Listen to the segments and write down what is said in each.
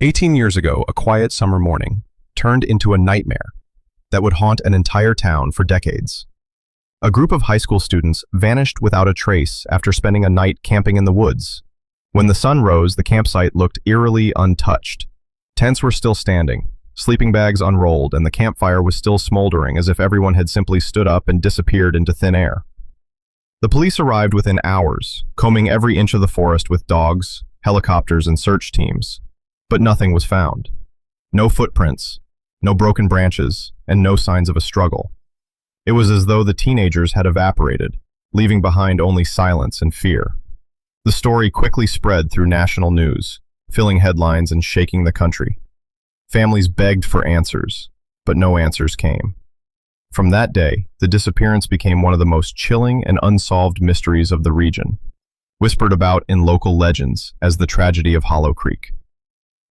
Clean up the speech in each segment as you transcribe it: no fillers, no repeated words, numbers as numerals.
18 years ago, a quiet summer morning turned into a nightmare that would haunt an entire town for decades. A group of high school students vanished without a trace after spending a night camping in the woods. When the sun rose, the campsite looked eerily untouched. Tents were still standing, sleeping bags unrolled, and the campfire was still smoldering as if everyone had simply stood up and disappeared into thin air. The police arrived within hours, combing every inch of the forest with dogs, helicopters, and search teams. But nothing was found. No footprints, no broken branches, and no signs of a struggle. It was as though the teenagers had evaporated, leaving behind only silence and fear. The story quickly spread through national news, filling headlines and shaking the country. Families begged for answers, but no answers came. From that day, the disappearance became one of the most chilling and unsolved mysteries of the region, whispered about in local legends as the tragedy of Hollow Creek.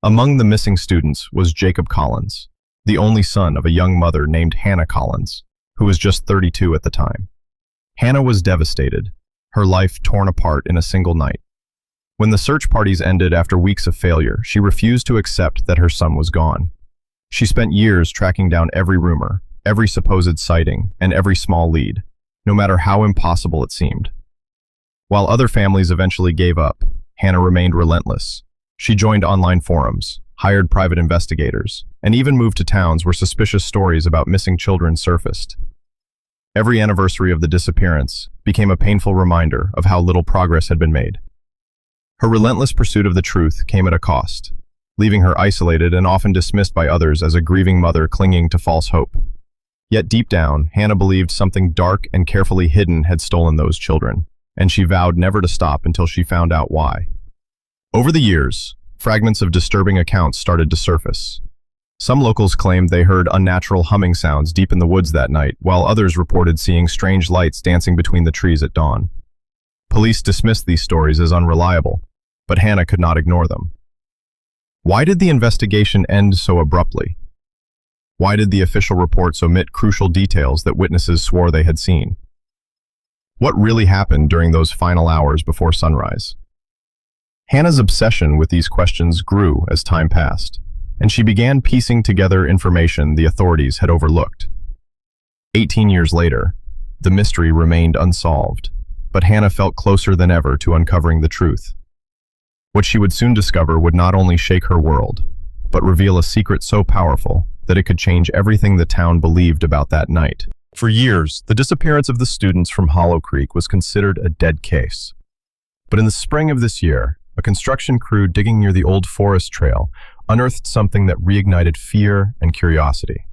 Among the missing students was Jacob Collins, the only son of a young mother named Hannah Collins, who was just 32 at the time. Hannah was devastated, her life torn apart in a single night. When the search parties ended after weeks of failure, she refused to accept that her son was gone. She spent years tracking down every rumor, every supposed sighting, and every small lead, no matter how impossible it seemed. While other families eventually gave up, Hannah remained relentless. She joined online forums, hired private investigators, and even moved to towns where suspicious stories about missing children surfaced. Every anniversary of the disappearance became a painful reminder of how little progress had been made. Her relentless pursuit of the truth came at a cost, leaving her isolated and often dismissed by others as a grieving mother clinging to false hope. Yet deep down, Hannah believed something dark and carefully hidden had stolen those children, and she vowed never to stop until she found out why. Over the years, fragments of disturbing accounts started to surface. Some locals claimed they heard unnatural humming sounds deep in the woods that night, while others reported seeing strange lights dancing between the trees at dawn. Police dismissed these stories as unreliable, but Hannah could not ignore them. Why did the investigation end so abruptly? Why did the official reports omit crucial details that witnesses swore they had seen? What really happened during those final hours before sunrise? Hannah's obsession with these questions grew as time passed, and she began piecing together information the authorities had overlooked. 18 years later, the mystery remained unsolved, but Hannah felt closer than ever to uncovering the truth. What she would soon discover would not only shake her world, but reveal a secret so powerful that it could change everything the town believed about that night. For years, the disappearance of the students from Hollow Creek was considered a dead case. But in the spring of this year, a construction crew digging near the old forest trail unearthed something that reignited fear and curiosity.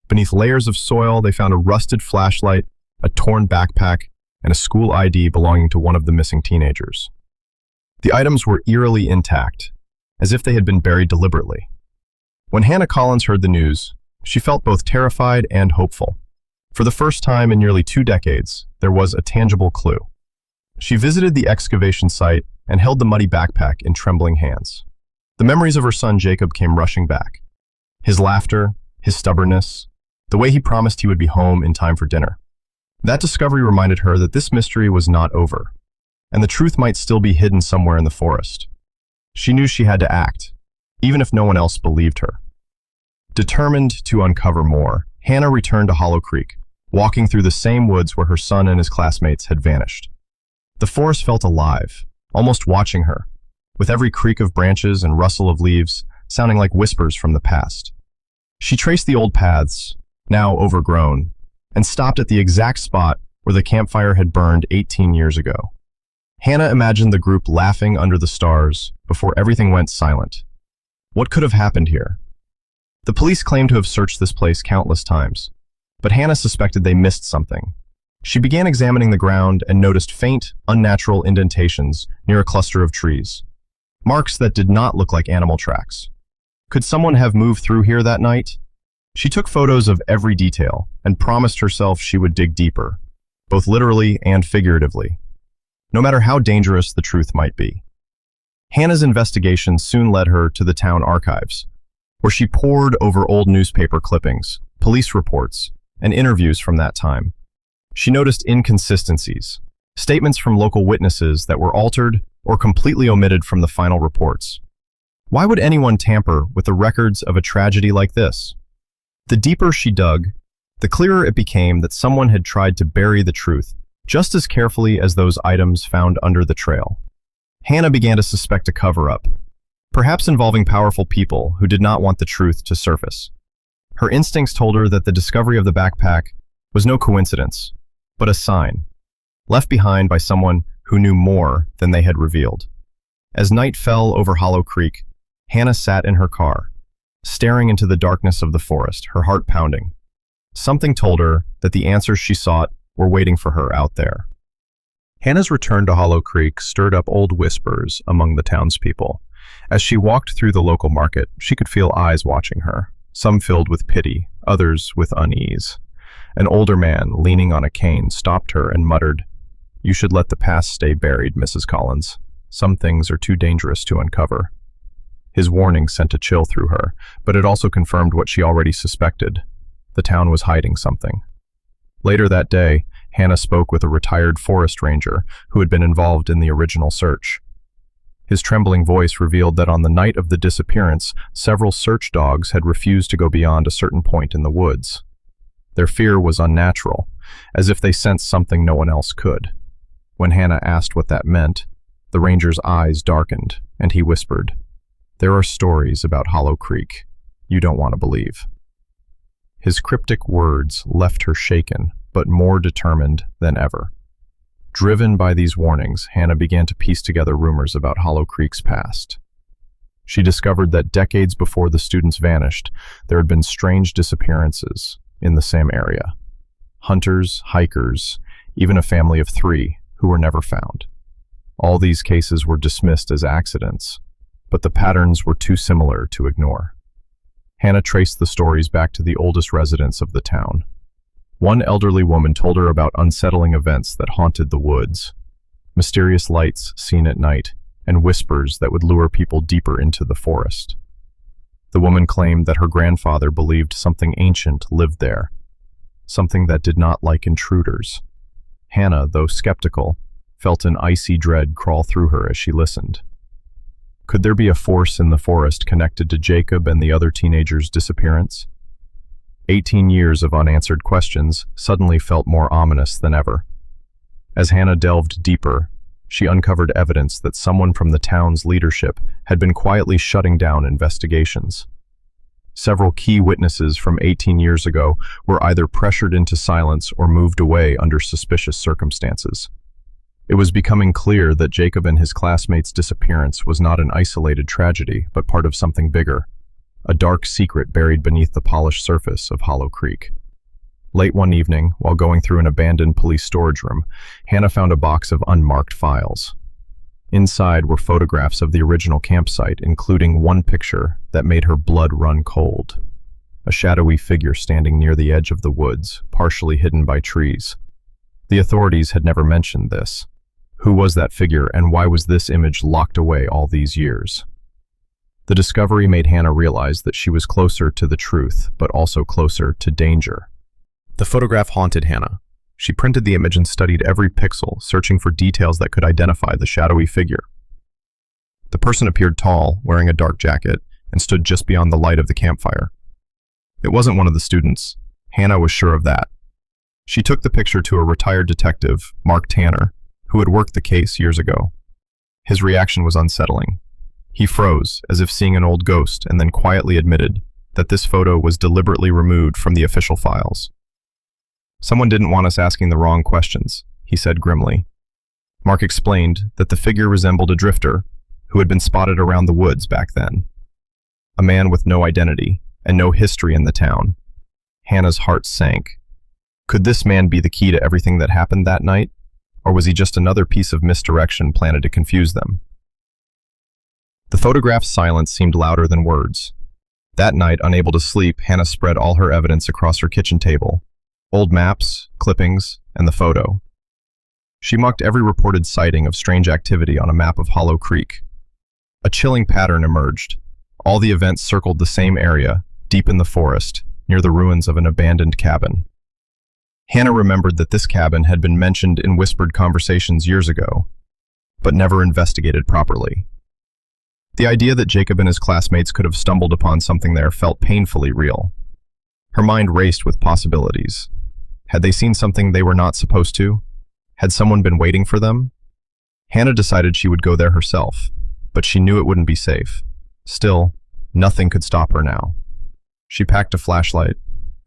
Beneath layers of soil, they found a rusted flashlight, a torn backpack, and a school ID belonging to one of the missing teenagers. The items were eerily intact, as if they had been buried deliberately. When Hannah Collins heard the news, she felt both terrified and hopeful. For the first time in nearly 2 decades, there was a tangible clue. She visited the excavation site and held the muddy backpack in trembling hands. The memories of her son Jacob came rushing back. His laughter, his stubbornness, the way he promised he would be home in time for dinner. That discovery reminded her that this mystery was not over, and the truth might still be hidden somewhere in the forest. She knew she had to act, even if no one else believed her. Determined to uncover more, Hannah returned to Hollow Creek, walking through the same woods where her son and his classmates had vanished. The forest felt alive, almost watching her, with every creak of branches and rustle of leaves sounding like whispers from the past. She traced the old paths, now overgrown, and stopped at the exact spot where the campfire had burned 18 years ago. Hannah imagined the group laughing under the stars before everything went silent. What could have happened here? The police claimed to have searched this place countless times, but Hannah suspected they missed something. She began examining the ground and noticed faint, unnatural indentations near a cluster of trees. Marks that did not look like animal tracks. Could someone have moved through here that night? She took photos of every detail and promised herself she would dig deeper, both literally and figuratively, no matter how dangerous the truth might be. Hannah's investigation soon led her to the town archives, where she pored over old newspaper clippings, police reports, and interviews from that time. She noticed inconsistencies, statements from local witnesses that were altered or completely omitted from the final reports. Why would anyone tamper with the records of a tragedy like this? The deeper she dug, the clearer it became that someone had tried to bury the truth just as carefully as those items found under the trail. Hannah began to suspect a cover-up, perhaps involving powerful people who did not want the truth to surface. Her instincts told her that the discovery of the backpack was no coincidence, but a sign, left behind by someone who knew more than they had revealed. As night fell over Hollow Creek, Hannah sat in her car, staring into the darkness of the forest, her heart pounding. Something told her that the answers she sought were waiting for her out there. Hannah's return to Hollow Creek stirred up old whispers among the townspeople. As she walked through the local market, she could feel eyes watching her, some filled with pity, others with unease. An older man, leaning on a cane, stopped her and muttered, "You should let the past stay buried, Mrs. Collins. Some things are too dangerous to uncover." His warning sent a chill through her, but it also confirmed what she already suspected. The town was hiding something. Later that day, Hannah spoke with a retired forest ranger who had been involved in the original search. His trembling voice revealed that on the night of the disappearance, several search dogs had refused to go beyond a certain point in the woods. Their fear was unnatural, as if they sensed something no one else could. When Hannah asked what that meant, the ranger's eyes darkened, and he whispered, "There are stories about Hollow Creek you don't want to believe." His cryptic words left her shaken, but more determined than ever. Driven by these warnings, Hannah began to piece together rumors about Hollow Creek's past. She discovered that decades before the students vanished, there had been strange disappearances in the same area. Hunters, hikers, even a family of 3 who were never found. All these cases were dismissed as accidents, but the patterns were too similar to ignore. Hannah traced the stories back to the oldest residents of the town. One elderly woman told her about unsettling events that haunted the woods, mysterious lights seen at night, and whispers that would lure people deeper into the forest. The woman claimed that her grandfather believed something ancient lived there, something that did not like intruders. Hannah, though skeptical, felt an icy dread crawl through her as she listened. Could there be a force in the forest connected to Jacob and the other teenagers' disappearance? 18 years of unanswered questions suddenly felt more ominous than ever. As Hannah delved deeper, she uncovered evidence that someone from the town's leadership had been quietly shutting down investigations. Several key witnesses from 18 years ago were either pressured into silence or moved away under suspicious circumstances. It was becoming clear that Jacob and his classmates' disappearance was not an isolated tragedy, but part of something bigger, a dark secret buried beneath the polished surface of Hollow Creek. Late one evening, while going through an abandoned police storage room, Hannah found a box of unmarked files. Inside were photographs of the original campsite, including one picture that made her blood run cold. A shadowy figure standing near the edge of the woods, partially hidden by trees. The authorities had never mentioned this. Who was that figure, and why was this image locked away all these years? The discovery made Hannah realize that she was closer to the truth, but also closer to danger. The photograph haunted Hannah. She printed the image and studied every pixel, searching for details that could identify the shadowy figure. The person appeared tall, wearing a dark jacket, and stood just beyond the light of the campfire. It wasn't one of the students. Hannah was sure of that. She took the picture to a retired detective, Mark Tanner, who had worked the case years ago. His reaction was unsettling. He froze, as if seeing an old ghost, and then quietly admitted that this photo was deliberately removed from the official files. "Someone didn't want us asking the wrong questions," he said grimly. Mark explained that the figure resembled a drifter who had been spotted around the woods back then. A man with no identity and no history in the town. Hannah's heart sank. Could this man be the key to everything that happened that night? Or was he just another piece of misdirection planted to confuse them? The photograph's silence seemed louder than words. That night, unable to sleep, Hannah spread all her evidence across her kitchen table. Old maps, clippings, and the photo. She marked every reported sighting of strange activity on a map of Hollow Creek. A chilling pattern emerged. All the events circled the same area, deep in the forest, near the ruins of an abandoned cabin. Hannah remembered that this cabin had been mentioned in whispered conversations years ago, but never investigated properly. The idea that Jacob and his classmates could have stumbled upon something there felt painfully real. Her mind raced with possibilities. Had they seen something they were not supposed to? Had someone been waiting for them? Hannah decided she would go there herself, but she knew it wouldn't be safe. Still, nothing could stop her now. She packed a flashlight,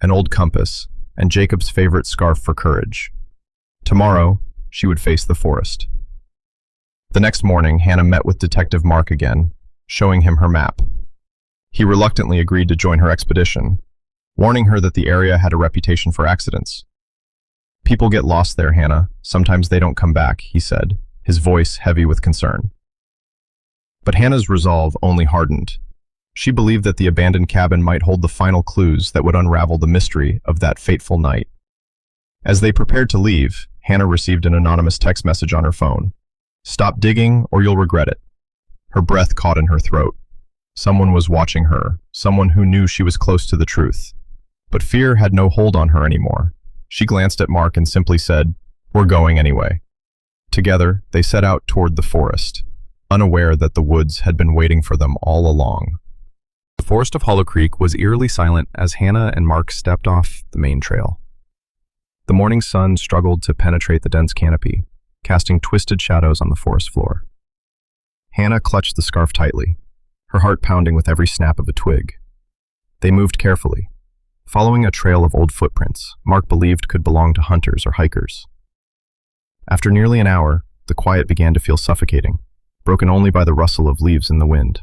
an old compass, and Jacob's favorite scarf for courage. Tomorrow, she would face the forest. The next morning, Hannah met with Detective Mark again, showing him her map. He reluctantly agreed to join her expedition, warning her that the area had a reputation for accidents. "People get lost there, Hannah. Sometimes they don't come back," he said, his voice heavy with concern. But Hannah's resolve only hardened. She believed that the abandoned cabin might hold the final clues that would unravel the mystery of that fateful night. As they prepared to leave, Hannah received an anonymous text message on her phone. "Stop digging or you'll regret it." Her breath caught in her throat. Someone was watching her, someone who knew she was close to the truth. But fear had no hold on her anymore. She glanced at Mark and simply said, "We're going anyway." Together, they set out toward the forest, unaware that the woods had been waiting for them all along. The forest of Hollow Creek was eerily silent as Hannah and Mark stepped off the main trail. The morning sun struggled to penetrate the dense canopy, casting twisted shadows on the forest floor. Hannah clutched the scarf tightly, her heart pounding with every snap of a twig. They moved carefully, following a trail of old footprints Mark believed could belong to hunters or hikers. After nearly an hour, the quiet began to feel suffocating, broken only by the rustle of leaves in the wind.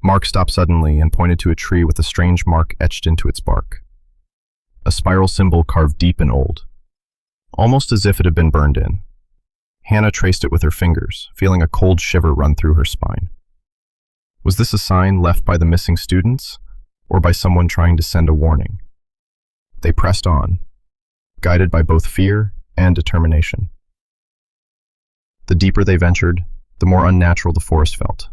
Mark stopped suddenly and pointed to a tree with a strange mark etched into its bark. A spiral symbol carved deep and old, almost as if it had been burned in. Hannah traced it with her fingers, feeling a cold shiver run through her spine. Was this a sign left by the missing students, or by someone trying to send a warning? They pressed on, guided by both fear and determination. The deeper they ventured, the more unnatural the forest felt.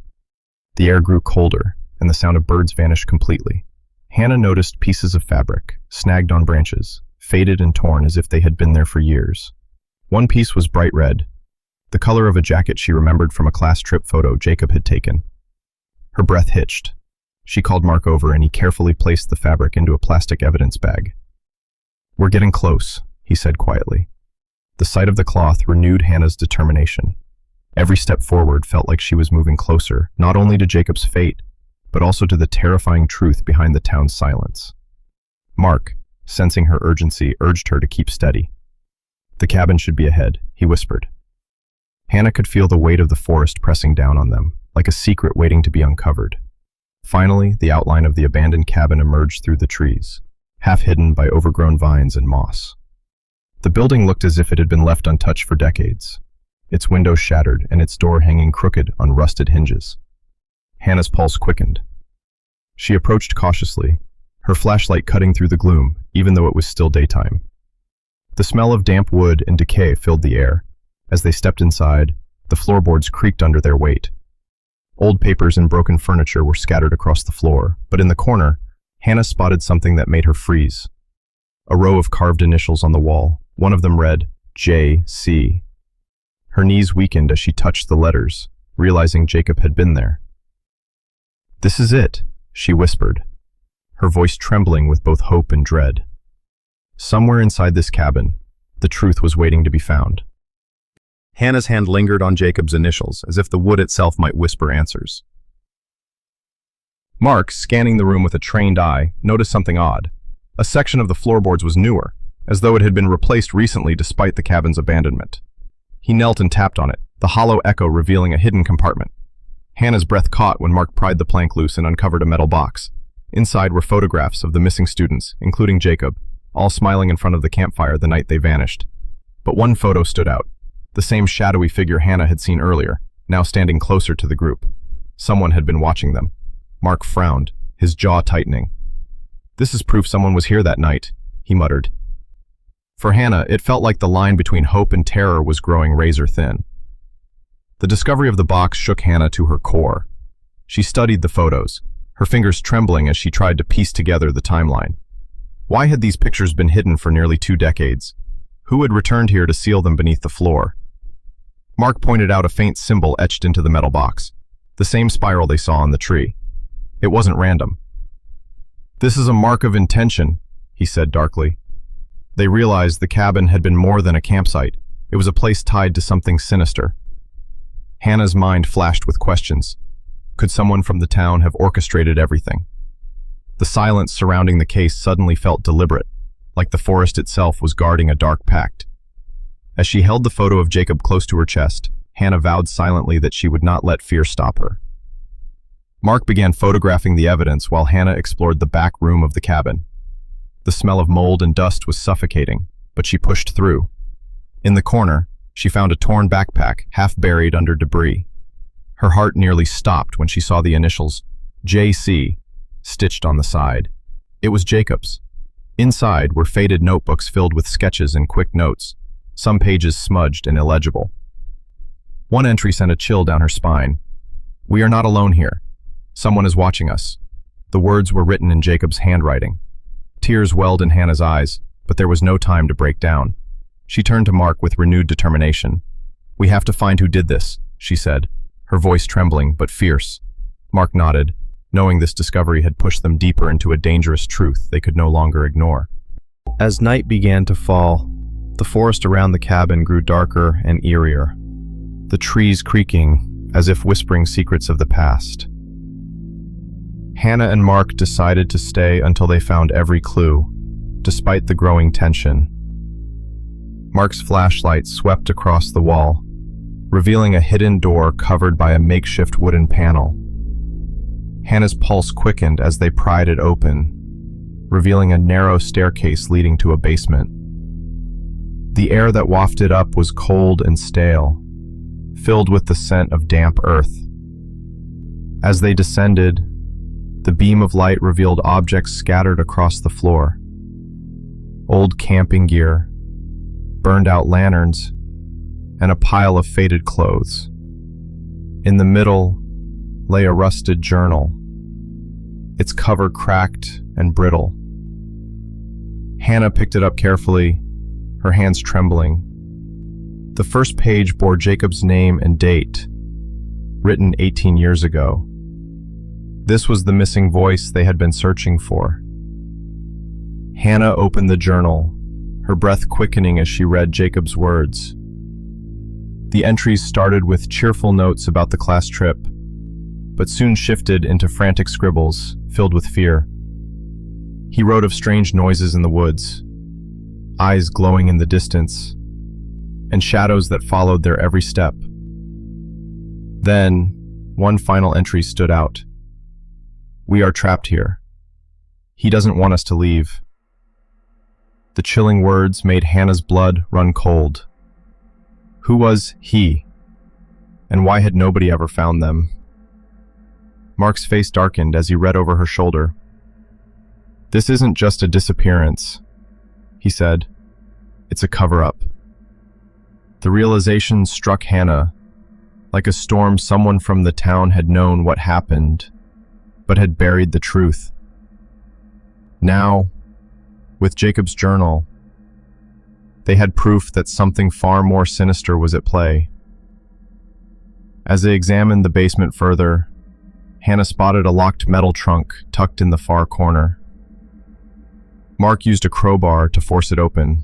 The air grew colder, and the sound of birds vanished completely. Hannah noticed pieces of fabric, snagged on branches, faded and torn as if they had been there for years. One piece was bright red, the color of a jacket she remembered from a class trip photo Jacob had taken. Her breath hitched. She called Mark over and he carefully placed the fabric into a plastic evidence bag. "We're getting close," he said quietly. The sight of the cloth renewed Hannah's determination. Every step forward felt like she was moving closer, not only to Jacob's fate, but also to the terrifying truth behind the town's silence. Mark, sensing her urgency, urged her to keep steady. "The cabin should be ahead," he whispered. Hannah could feel the weight of the forest pressing down on them, like a secret waiting to be uncovered. Finally, the outline of the abandoned cabin emerged through the trees, half hidden by overgrown vines and moss. The building looked as if it had been left untouched for decades, its windows shattered and its door hanging crooked on rusted hinges. Hannah's pulse quickened. She approached cautiously, her flashlight cutting through the gloom, even though it was still daytime. The smell of damp wood and decay filled the air. As they stepped inside, the floorboards creaked under their weight. Old papers and broken furniture were scattered across the floor, but in the corner, Hannah spotted something that made her freeze. A row of carved initials on the wall, one of them read, J.C. Her knees weakened as she touched the letters, realizing Jacob had been there. "This is it," she whispered, her voice trembling with both hope and dread. Somewhere inside this cabin, the truth was waiting to be found. Hannah's hand lingered on Jacob's initials, as if the wood itself might whisper answers. Mark, scanning the room with a trained eye, noticed something odd. A section of the floorboards was newer, as though it had been replaced recently despite the cabin's abandonment. He knelt and tapped on it, the hollow echo revealing a hidden compartment. Hannah's breath caught when Mark pried the plank loose and uncovered a metal box. Inside were photographs of the missing students, including Jacob, all smiling in front of the campfire the night they vanished. But one photo stood out. The same shadowy figure Hannah had seen earlier, now standing closer to the group. Someone had been watching them. Mark frowned, his jaw tightening. "This is proof someone was here that night," he muttered. For Hannah, it felt like the line between hope and terror was growing razor thin. The discovery of the box shook Hannah to her core. She studied the photos, her fingers trembling as she tried to piece together the timeline. Why had these pictures been hidden for nearly 2 decades? Who had returned here to seal them beneath the floor? Mark pointed out a faint symbol etched into the metal box. The the same spiral they saw on the tree. It wasn't random. "This is a mark of intention," he said darkly. They realized the cabin had been more than a campsite. It was a place tied to something sinister. Hannah's mind flashed with questions. Could someone from the town have orchestrated everything? The silence surrounding the case suddenly felt deliberate, like the forest itself was guarding a dark pact. As she held the photo of Jacob close to her chest, Hannah vowed silently that she would not let fear stop her. Mark began photographing the evidence while Hannah explored the back room of the cabin. The smell of mold and dust was suffocating, but she pushed through. In the corner, she found a torn backpack, half buried under debris. Her heart nearly stopped when she saw the initials, JC, stitched on the side. It was Jacob's. Inside were faded notebooks filled with sketches and quick notes, some pages smudged and illegible. One entry sent a chill down her spine. "We are not alone here. Someone is watching us." The words were written in Jacob's handwriting. Tears welled in Hannah's eyes, but there was no time to break down. She turned to Mark with renewed determination. "We have to find who did this," she said, her voice trembling but fierce. Mark nodded, knowing this discovery had pushed them deeper into a dangerous truth they could no longer ignore. As night began to fall, the forest around the cabin grew darker and eerier, the trees creaking as if whispering secrets of the past. Hannah and Mark decided to stay until they found every clue, despite the growing tension. Mark's flashlight swept across the wall, revealing a hidden door covered by a makeshift wooden panel. Hannah's pulse quickened as they pried it open, revealing a narrow staircase leading to a basement. The air that wafted up was cold and stale, filled with the scent of damp earth. As they descended, the beam of light revealed objects scattered across the floor. Old camping gear, burned-out lanterns, and a pile of faded clothes. In the middle lay a rusted journal, its cover cracked and brittle. Hannah picked it up carefully, her hands trembling. The first page bore Jacob's name and date, written 18 years ago. This was the missing voice they had been searching for. Hannah opened the journal, her breath quickening as she read Jacob's words. The entries started with cheerful notes about the class trip, but soon shifted into frantic scribbles filled with fear. He wrote of strange noises in the woods, eyes glowing in the distance, and shadows that followed their every step. Then, one final entry stood out. "We are trapped here. He doesn't want us to leave." The chilling words made Hannah's blood run cold. Who was he? And why had nobody ever found them? Mark's face darkened as he read over her shoulder. "This isn't just a disappearance," he said. "It's a cover-up." The realization struck Hannah. Like a storm, someone from the town had known what happened, but had buried the truth. Now, with Jacob's journal, they had proof that something far more sinister was at play. As they examined the basement further, Hannah spotted a locked metal trunk tucked in the far corner. Mark used a crowbar to force it open,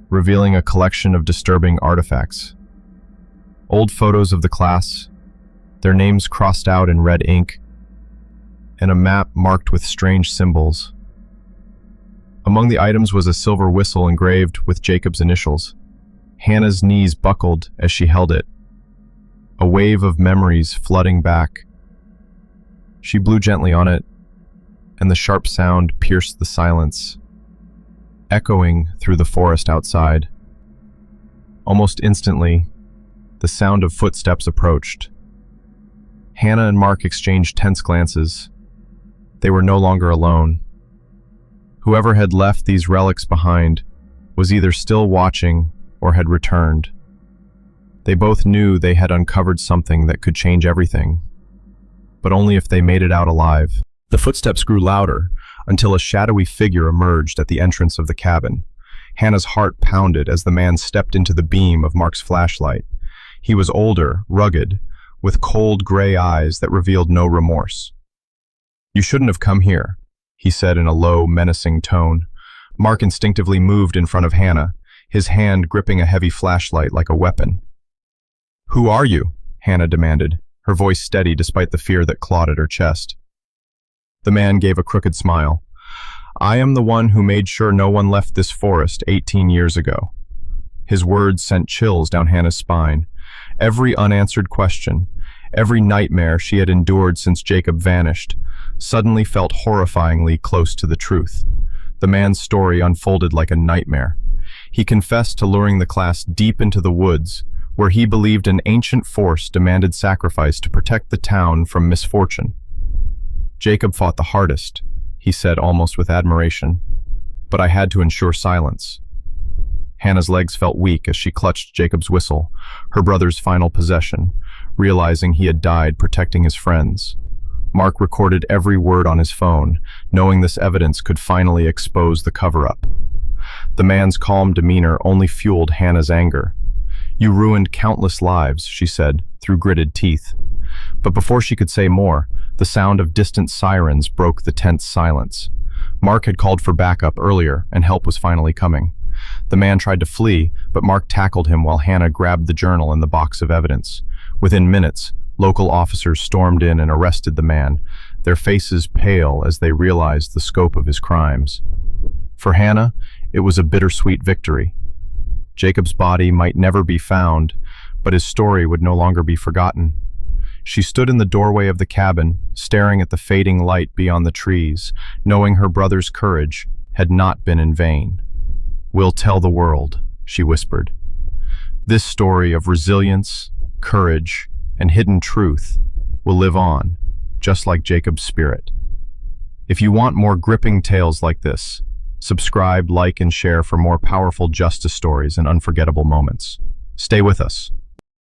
revealing a collection of disturbing artifacts. Old photos of the class, their names crossed out in red ink, and a map marked with strange symbols. Among the items was a silver whistle engraved with Jacob's initials. Hannah's knees buckled as she held it, a wave of memories flooding back. She blew gently on it, and the sharp sound pierced the silence, echoing through the forest outside. Almost instantly, the sound of footsteps approached. Hannah and Mark exchanged tense glances. They were no longer alone. Whoever had left these relics behind was either still watching or had returned. They both knew they had uncovered something that could change everything, but only if they made it out alive. The footsteps grew louder until a shadowy figure emerged at the entrance of the cabin. Hannah's heart pounded as the man stepped into the beam of Mark's flashlight. He was older, rugged, with cold gray eyes that revealed no remorse. "You shouldn't have come here," he said in a low, menacing tone. Mark instinctively moved in front of Hannah, his hand gripping a heavy flashlight like a weapon. "Who are you?" Hannah demanded, her voice steady despite the fear that clawed at her chest. The man gave a crooked smile. "I am the one who made sure no one left this forest 18 years ago." His words sent chills down Hannah's spine. Every unanswered question, every nightmare she had endured since Jacob vanished, suddenly felt horrifyingly close to the truth. The man's story unfolded like a nightmare. He confessed to luring the class deep into the woods, where he believed an ancient force demanded sacrifice to protect the town from misfortune. "Jacob fought the hardest," he said almost with admiration, "but I had to ensure silence." Hannah's legs felt weak as she clutched Jacob's whistle, her brother's final possession, realizing he had died protecting his friends. Mark recorded every word on his phone, knowing this evidence could finally expose the cover-up. The man's calm demeanor only fueled Hannah's anger. "You ruined countless lives," she said, through gritted teeth. But before she could say more, the sound of distant sirens broke the tense silence. Mark had called for backup earlier, and help was finally coming. The man tried to flee, but Mark tackled him while Hannah grabbed the journal and the box of evidence. Within minutes, local officers stormed in and arrested the man, their faces pale as they realized the scope of his crimes. For Hannah, it was a bittersweet victory. Jacob's body might never be found, but his story would no longer be forgotten. She stood in the doorway of the cabin, staring at the fading light beyond the trees, knowing her brother's courage had not been in vain. "We'll tell the world," she whispered. "This story of resilience, courage, and hidden truth will live on, just like Jacob's spirit." If you want more gripping tales like this, subscribe, like, and share for more powerful justice stories and unforgettable moments. Stay with us.